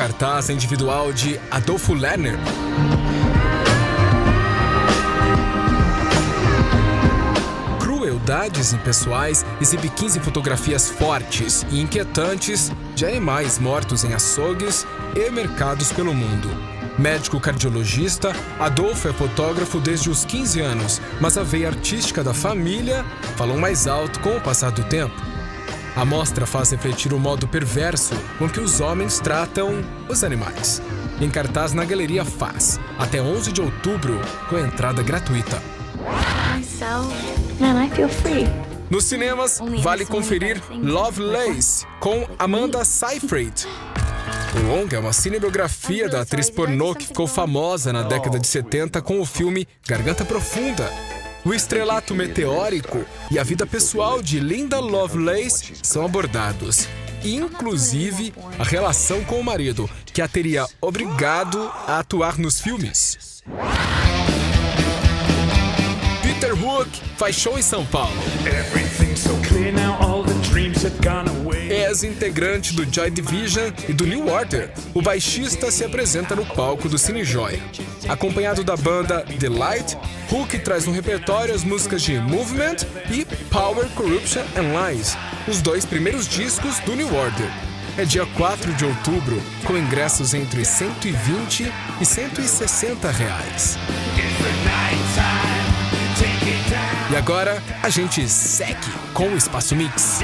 cartaz individual de Adolfo Lerner. Crueldades Impessoais exibe 15 fotografias fortes e inquietantes de animais mortos em açougues e mercados pelo mundo. Médico cardiologista, Adolfo é fotógrafo desde os 15 anos, mas a veia artística da família falou mais alto com o passar do tempo. A mostra faz refletir o modo perverso com que os homens tratam os animais. Em cartaz na Galeria Faz, até 11 de outubro, com entrada gratuita. Nos cinemas, vale conferir Lovelace, com Amanda Seyfried. O longa é uma cinebiografia da atriz pornô que ficou famosa na década de 70 com o filme Garganta Profunda. O estrelato meteórico e a vida pessoal de Linda Lovelace são abordados, inclusive a relação com o marido, que a teria obrigado a atuar nos filmes. Peter Hook faz show em São Paulo. Ex-integrante do Joy Division e do New Order, o baixista se apresenta no palco do Cine Joia. Acompanhado da banda The Light, Hook traz no repertório as músicas de Movement e Power, Corruption and Lies, os dois primeiros discos do New Order. É dia 4 de outubro, com ingressos entre R$120 e R$160. E agora, a gente segue com o Espaço Mix.